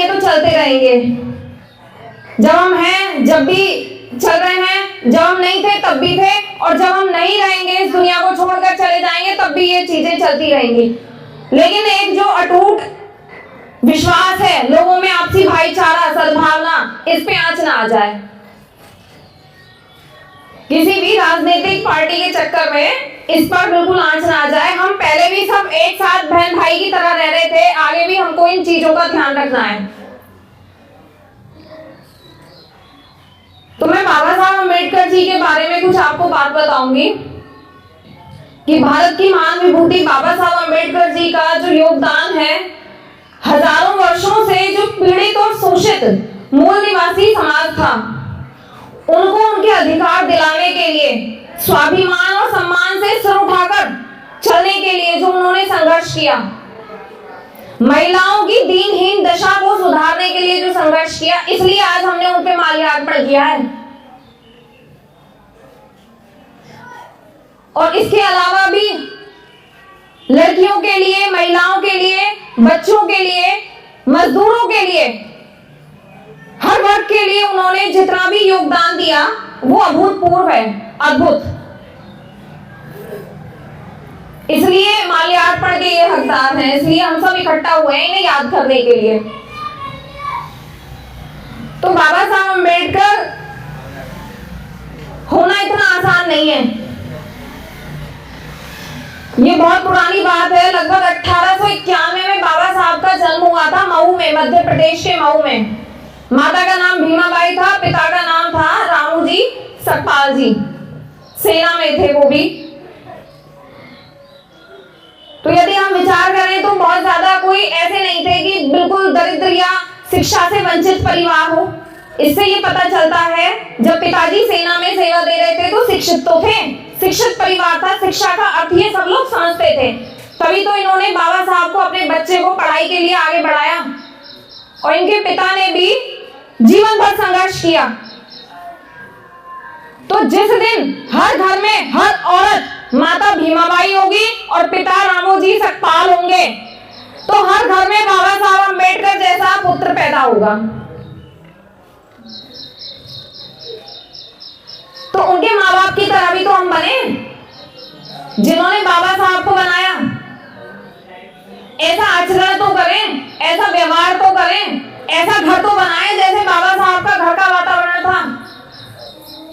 ये तो चलते रहेंगे। जब हम हैं, जब भी चल रहे हैं, जब हम नहीं थे तब भी थे, और जब हम नहीं रहेंगे, इस दुनिया को छोड़कर चले जाएंगे, तब भी ये चीजें चलती रहेंगी। लेकिन एक जो अटूट विश्वास है लोगों में, आपसी भाईचारा, सद्भावना, इस पे आंच ना आ जाए। किसी भी राजनीतिक पार्टी के चक्कर में इस पर बिल्कुल आंच ना आ जाए। हम पहले भी सब एक साथ बहन भाई की तरह रह रहे थे, आगे भी हमको इन चीजों का ध्यान रखना है। तो मैं बाबा साहब अम्बेडकर जी के बारे में कुछ आपको बात बताऊंगी कि भारत की महान विभूति बाबा साहब अम्बेडकर जी का जो योगदान है, हजारों वर्षों से जो पीड़ित और शोषित मूल निवासी समाज था, उनको उनके अधिकार दिलाने के लिए, स्वाभिमान और सम्मान से सिर उठाकर चलने के लिए जो उन्होंने संघर्ष किया, महिलाओं की दीनहीन दशा को सुधारने के लिए जो संघर्ष किया, इसलिए आज हमने उन पे माल्यार्पण किया है। और इसके अलावा भी लड़कियों के लिए, महिलाओं के लिए, बच्चों के लिए, मजदूरों के लिए, हर वर्ग के लिए उन्होंने जितना भी योगदान दिया वो अभूतपूर्व है, अद्भुत। इसलिए माल्यार्पण के ये हकदार हैं, इसलिए हम सब इकट्ठा हुए हैं इन्हें याद करने के लिए। तो बाबा साहब अम्बेडकर होना इतना आसान नहीं है। ये बहुत पुरानी बात है, लगभग 1891 में बाबा साहब का जन्म हुआ था मऊ में, मध्य प्रदेश के मऊ में। माता का नाम भीमाबाई था, पिता का नाम था रामूजी सकपाल जी, सेना में थे वो भी। तो यदि हम विचार करें तो बहुत ज्यादा कोई ऐसे नहीं थे कि बिल्कुल दरिद्र या शिक्षा से वंचित परिवार हो। इससे ये पता चलता है, जब पिताजी सेना में सेवा दे रहे थे तो शिक्षित तो थे, शिक्षित परिवार था। शिक्षा का अर्थ ये सब लोग समझते थे, तभी तो इन्होंने बाबा साहब को, अपने बच्चे को पढ़ाई के लिए आगे बढ़ाया। और इनके पिता ने भी जीवन भर संघर्ष किया। तो जिस दिन हर घर में हर औरत माता भीमाबाई होगी और पिता रामोजी सकपाल होंगे, तो हर घर में बाबा साहब अम्बेडकर जैसा पुत्र पैदा होगा। तो उनके माँ बाप की तरह भी तो हम बने, जिन्होंने बाबा साहब को बनाया। ऐसा आचरण तो करें, ऐसा व्यवहार तो करें, ऐसा घर तो बनाए जैसे बाबा साहब का घर का वातावरण था।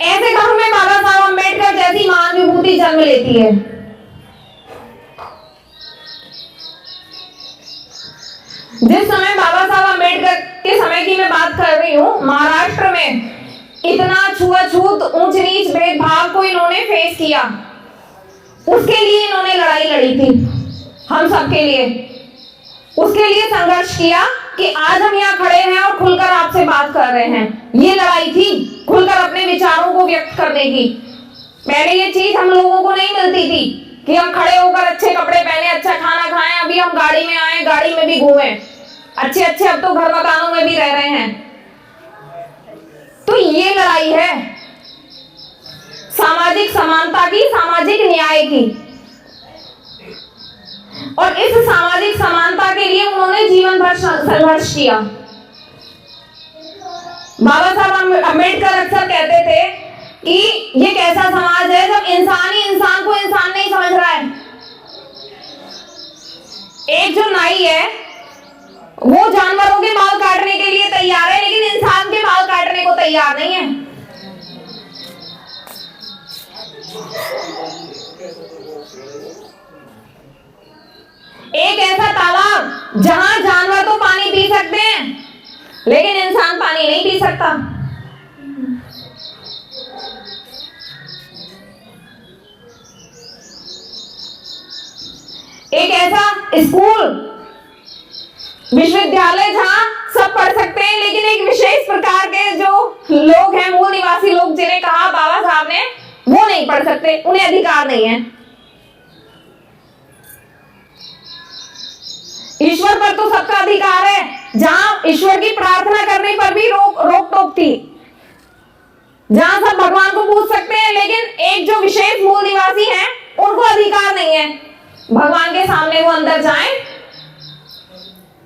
ऐसे घर में बाबा साहब अम्बेडकर जैसी महान विभूति जन्म लेती है। जिस समय बाबा साहब अम्बेडकर के समय की मैं बात कर रही हूँ, महाराष्ट्र में इतना छुआछूत, ऊंच नीच, भेदभाव को इन्होंने फेस किया, उसके लिए इन्होंने लड़ाई लड़ी थी, हम सबके लिए। उसके लिए संघर्ष किया कि आज हम यहाँ खड़े हैं और खुलकर आपसे बात कर रहे हैं। ये लड़ाई थी खुलकर अपने विचारों को व्यक्त करने की। पहले ये चीज हम लोगों को नहीं मिलती थी कि हम खड़े होकर अच्छे कपड़े पहने, अच्छा खाना खाएं, अभी हम गाड़ी में आए, गाड़ी में भी घूमे, अच्छे अच्छे अब तो घर मकानों में भी रह रहे हैं। तो ये लड़ाई है सामाजिक समानता की, सामाजिक न्याय की। और इस सामाजिक समानता के लिए उन्होंने जीवन भर संघर्ष किया। बाबा साहब अम्बेडकर अक्सर कहते थे कि ये कैसा समाज है जब इंसान ही इंसान को इंसान नहीं समझ रहा है। एक जो नाई है वो जानवरों के बाल काटने के लिए तैयार है, लेकिन इंसान के बाल काटने को तैयार नहीं है। एक ऐसा तालाब जहां जानवर तो पानी पी सकते हैं, लेकिन इंसान पानी नहीं पी सकता। एक ऐसा स्कूल, विश्वविद्यालय जहां सब पढ़ सकते हैं, लेकिन एक विशेष प्रकार के जो लोग हैं, मूल निवासी लोग, जिन्हें कहा बाबा साहब ने, वो नहीं पढ़ सकते, उन्हें अधिकार नहीं है। ईश्वर पर तो सबका अधिकार है, जहां ईश्वर की प्रार्थना करने पर भी रोक टोक थी, जहां सब भगवान को पूछ सकते हैं, लेकिन एक जो विशेष मूल निवासी हैं उनको अधिकार नहीं है भगवान के सामने वो अंदर जाएं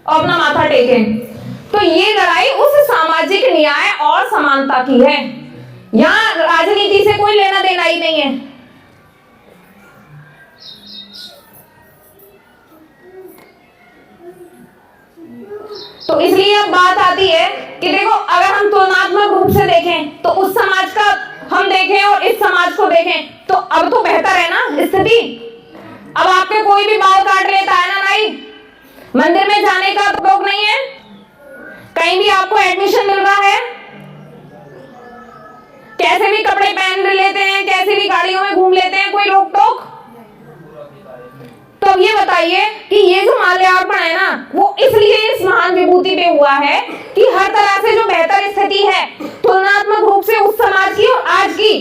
और अपना माथा टेकें। तो तो ये लड़ाई उस सामाजिक न्याय और समानता की है, यहां राजनीति से कोई लेना देना ही नहीं है। तो इसलिए अब बात आती है कि देखो, अगर हम तुलनात्मक रूप से देखें तो उस समाज का हम देखें और इस समाज को देखें तो अब तो बेहतर है ना स्थिति। अब आपके कोई भी बाल काट लेता है ना भाई, मंदिर में जाने का रोक नहीं है, कहीं भी आपको एडमिशन मिल रहा है, कैसे भी कपड़े पहन लेते हैं, कैसे भी गाड़ियों में घूम लेते हैं, कोई रोक टोक। तो अब ये बताइए कि ये जो माल्यार्पण है ना, वो इसलिए इस महान विभूति पे हुआ है कि हर तरह से जो बेहतर स्थिति है तुलनात्मक रूप से उस समाज की और आज की,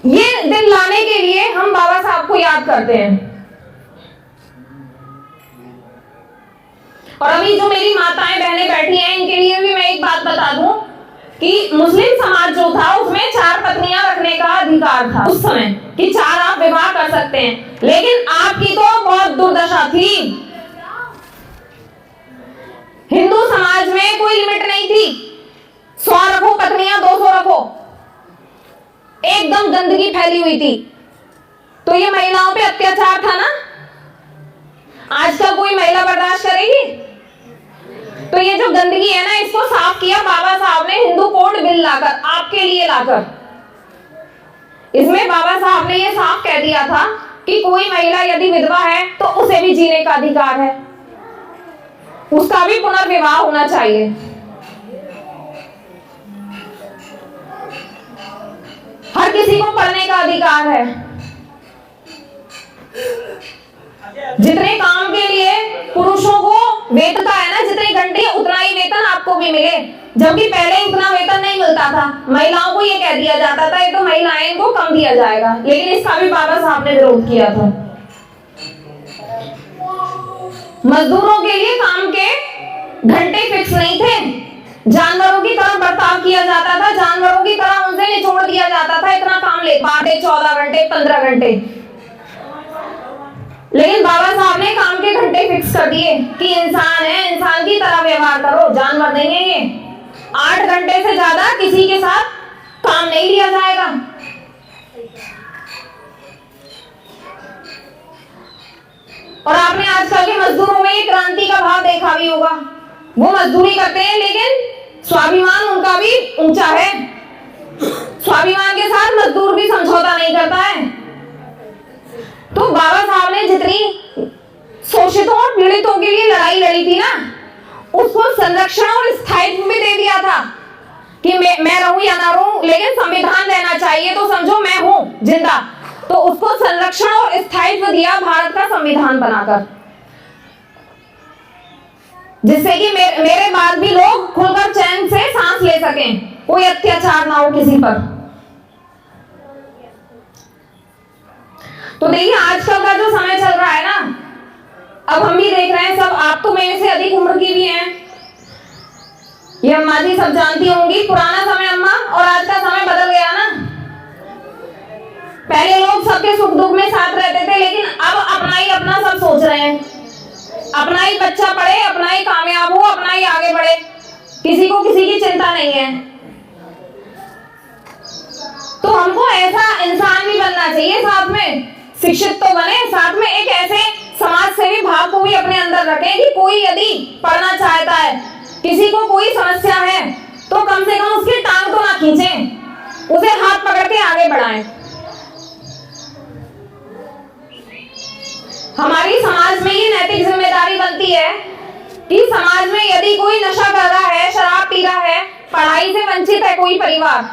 ये दिन लाने के लिए हम बाबा साहब को याद करते हैं। और अभी जो मेरी माताएं बहनें बैठी हैं, इनके लिए भी मैं एक बात बता दूं कि मुस्लिम समाज जो था उसमें 4 पत्नियां रखने का अधिकार था उस समय, कि 4 आप विवाह कर सकते हैं, लेकिन आपकी तो बहुत दुर्दशा थी। हिंदू समाज में कोई लिमिट नहीं थी, 100 रखो पत्नियां, 200 रखो, एकदम गंदगी फैली हुई थी। तो ये महिलाओं पे अत्याचार था ना, आजकल कोई महिला बर्दाश्त करेगी? तो ये जो गंदगी है ना, इसको साफ किया बाबा साहब ने हिंदू कोड बिल लाकर, आपके लिए लाकर। इसमें बाबा साहब ने ये साफ कह दिया था कि कोई महिला यदि विधवा है तो उसे भी जीने का अधिकार है, उसका भी पुनर्विवाह होना चाहिए। हर किसी को पढ़ने का अधिकार है। जितने काम के लिए पुरुषों को वेतन का है ना, जितने घंटे उतना ही वेतन आपको भी मिले, जबकि पहले उतना वेतन नहीं मिलता था। महिलाओं को ये कह दिया जाता था ये तो महिलाएं, इनको कम दिया जाएगा, लेकिन इसका भी बाबा साहब ने विरोध किया था। मजदूरों के लिए काम के घंटे फिक्स नहीं थे, जानवरों की तरह बर्ताव किया जाता था, जानवरों की तरह उनसे निचोड़ दिया जाता था, इतना काम ले पाते 14 घंटे 15 घंटे। लेकिन बाबा साहब ने काम के घंटे फिक्स कर दिए कि इंसान है, इंसान की तरह व्यवहार करो, जानवर नहीं है ये। 8 घंटे से ज्यादा किसी के साथ काम नहीं लिया जाएगा। और आपने आजकल के मजदूरों में ये क्रांति का भाव देखा भी होगा, वो मजदूरी करते हैं लेकिन स्वाभिमान उनका भी ऊंचा है, स्वाभिमान के साथ मजदूर भी समझौता नहीं करता है। तो बाबा साहब ने जितनी शोषितों और पीड़ितों के लिए लड़ाई लड़ी थी ना, उसको संरक्षण और स्थायित्व भी दे दिया था कि मैं रहूं या ना रहूं, लेकिन संविधान रहना चाहिए, तो समझो मैं हूं जिंदा। तो उसको संरक्षण और स्थायित्व दिया भारत का संविधान बनाकर, जिससे कि मेरे बाद भी लोग खुलकर चैन से सांस ले सकें, कोई अत्याचार ना हो किसी पर। तो देखिए आजकल का जो समय चल रहा है ना, अब हम भी देख रहे हैं, सब आप तो मेरे से अधिक उम्र की भी हैं, ये अम्मा जी सब जानती होंगी, पुराना समय अम्मा और आज का समय बदल गया ना। पहले लोग सबके सुख दुख में साथ रहते थे, लेकिन अब अपना ही अपना सब सोच रहे हैं, अपना ही बच्चा पढ़े, अपना ही कामयाब हो, अपना ही आगे बढ़े, किसी को किसी की चिंता नहीं है। तो हमको ऐसा इंसान भी बनना चाहिए, साथ में शिक्षित तो बने, साथ में एक ऐसे समाज सेवी भाव को भी अपने अंदर रखें कि कोई यदि पढ़ना चाहता है, किसी को कोई समस्या है, तो कम से कम उसकी टांग तो ना खींचें, उसे हाथ पकड़ के आगे बढ़ाएं। हमारी समाज में ये नैतिक जिम्मेदारी बनती है कि समाज में यदि कोई नशा कर रहा है, शराब पी रहा है, पढ़ाई से वंचित है कोई परिवार,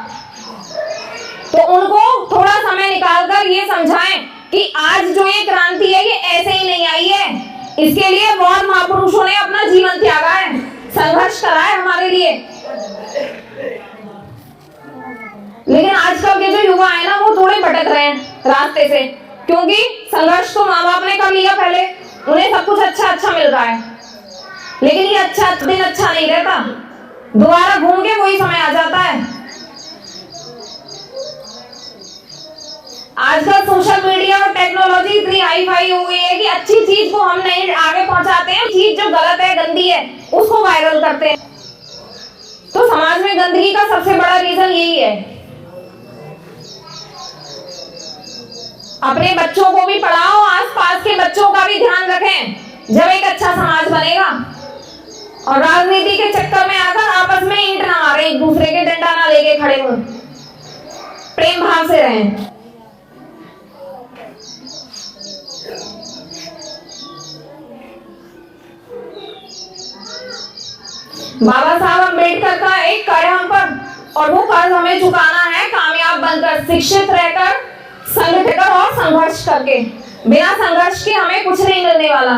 तो उनको थोड़ा समय निकालकर ये समझाएं कि आज जो ये क्रांति है ये ऐसे ही नहीं आई है, इसके लिए बहुत महापुरुषों ने अपना जीवन त्यागा है, संघर्ष करा है हमारे लिए। लेकिन आजकल के जो युवा है ना, वो थोड़े भटक रहे हैं रास्ते से, क्योंकि संघर्ष तो माँ बाप ने कर लिया पहले, उन्हें सब कुछ अच्छा अच्छा मिल रहा है, लेकिन ये अच्छा दिन अच्छा नहीं रहता, दोबारा घूम के वही समय आ जाता है। आजकल सोशल मीडिया और टेक्नोलॉजी इतनी हाई फाई हो गई है कि अच्छी चीज को हम नहीं आगे पहुंचाते हैं, चीज जो गलत है, गंदी है, उसको वायरल करते हैं। में गंदगी का सबसे बड़ा रीजन यही है। अपने बच्चों को भी पढ़ाओ, आसपास के बच्चों का भी ध्यान रखें, जब एक अच्छा समाज बनेगा। और राजनीति के चक्कर में आकर आपस में ईंट ना मारे, एक दूसरे के डंडा ना लेके खड़े हों, प्रेम भाव से रहें। बाबा साहब अम्बेडकर का एक कर्ज हम पर, और वो कर्ज हमें चुकाना है कामयाब बनकर, शिक्षित रहकर, संगठित और संघर्ष करके। बिना संघर्ष के हमें कुछ नहीं मिलने वाला।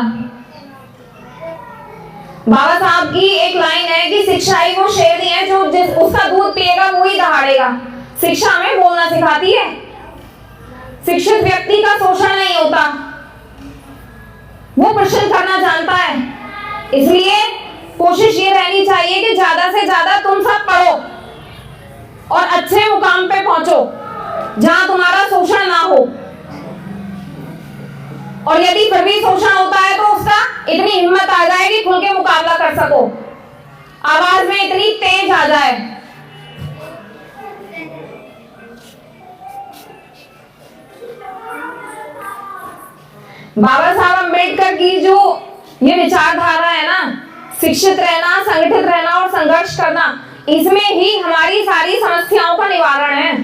बाबा साहब की एक लाइन है कि शिक्षा ही वो शेरनी है जो उसका दूध पिएगा वो ही दहाड़ेगा। शिक्षा हमें बोलना सिखाती है। शिक्षित व्यक्ति का शोषण नहीं होता, वो प्रश्न करना जानता है। इसलिए कोशिश ये रहनी चाहिए कि ज्यादा से ज्यादा तुम सब पढ़ो और अच्छे मुकाम पे पहुंचो जहां तुम्हारा शोषण ना हो। और यदि फिर भी शोषण होता है तो उसका इतनी हिम्मत आ जाए कि खुल के मुकाबला कर सको, आवाज में इतनी तेज आ जाए। बाबा साहब अम्बेडकर की जो ये विचारधारा है ना, शिक्षित रहना, संगठित रहना और संघर्ष करना, इसमें ही हमारी सारी समस्याओं का निवारण है।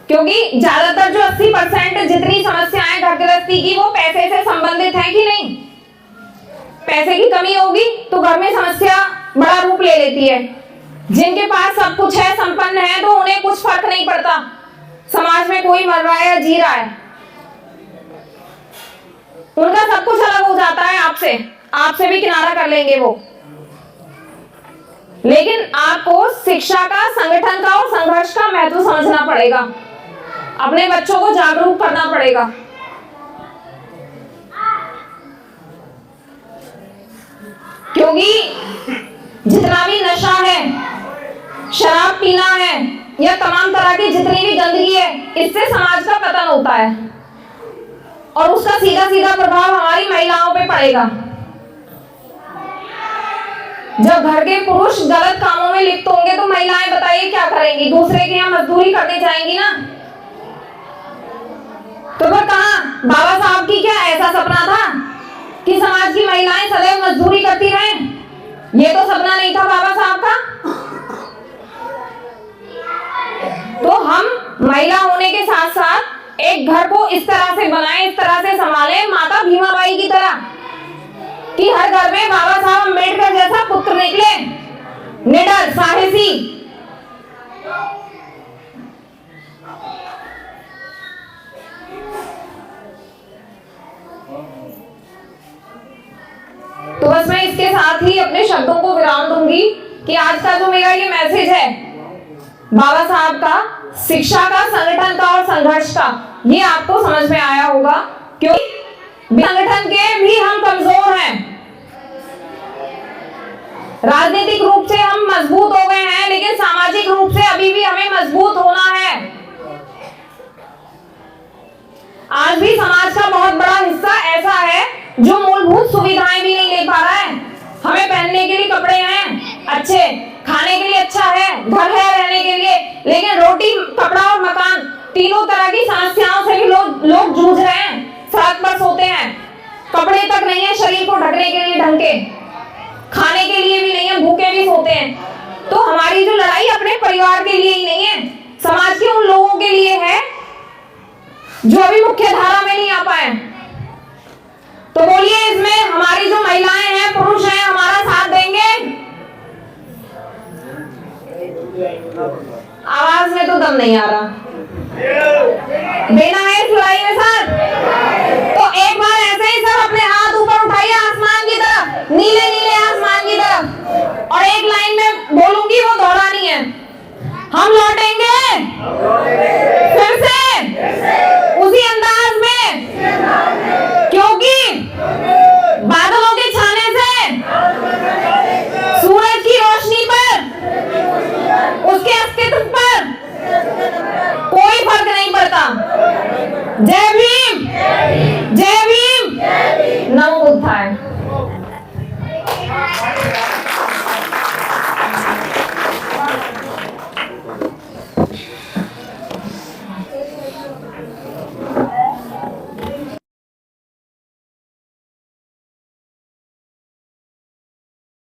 क्योंकि ज्यादातर जो 80% जितनी समस्याएं घर गृहस्थी की वो पैसे से संबंधित है कि नहीं। पैसे की कमी होगी तो घर में समस्या बड़ा रूप ले लेती है। जिनके पास सब कुछ है, संपन्न है, तो उन्हें कुछ फर्क नहीं पड़ता समाज में कोई मर रहा है या जी रहा है। उनका सब कुछ अलग हो जाता है आपसे भी किनारा कर लेंगे वो। लेकिन आपको शिक्षा का, संगठन का और संघर्ष का महत्व समझना पड़ेगा, अपने बच्चों को जागरूक करना पड़ेगा। क्योंकि जितना भी नशा है, शराब पीना है या तमाम तरह की जितनी भी गंदगी है, इससे समाज का पतन होता है और उसका सीधा सीधा प्रभाव हमारी महिलाओं पे पड़ेगा। जब घर के पुरुष गलत कामों में लिप्त होंगे तो महिलाएं बताइए क्या करेंगी? दूसरे के यहाँ मजदूरी करने जाएंगी ना। तो फिर कहां बाबा साहब की क्या ऐसा सपना था कि समाज की महिलाएं सदैव मजदूरी करती रहें? ये तो सपना नहीं था बाबा साहब का। तो हम महिला होने के साथ साथ एक घर को इस तरह से बनाएं, इस तरह से संभालें, माता भीमाबाई की तरह, कि हर घर में बाबा साहब अम्बेडकर जैसा पुत्र निकले, निडर, साहसी। तो बस मैं इसके साथ ही अपने शब्दों को विराम दूंगी कि आज का जो मेरा ये मैसेज है बाबा साहब का, शिक्षा का, संगठन का और संघर्ष का, ये आपको समझ में आया होगा। क्योंकि संगठन के भी हम कमजोर हैं, राजनीतिक रूप से हम मजबूत हो गए हैं, लेकिन सामाजिक रूप से अभी भी हमें मजबूत होना है। आज भी समाज का बहुत बड़ा हिस्सा ऐसा है जो मूलभूत सुविधाएं भी नहीं ले पा रहा है। हमें पहनने के लिए कपड़े हैं अच्छे, खाने के लिए अच्छा है, घर है रहने के लिए, लेकिन रोटी, कपड़ा और मकान, तीनों तरह की समस्याओं से भी लोग जूझ रहे हैं। सड़क पर सोते हैं, कपड़े तक नहीं है शरीर को ढकने के लिए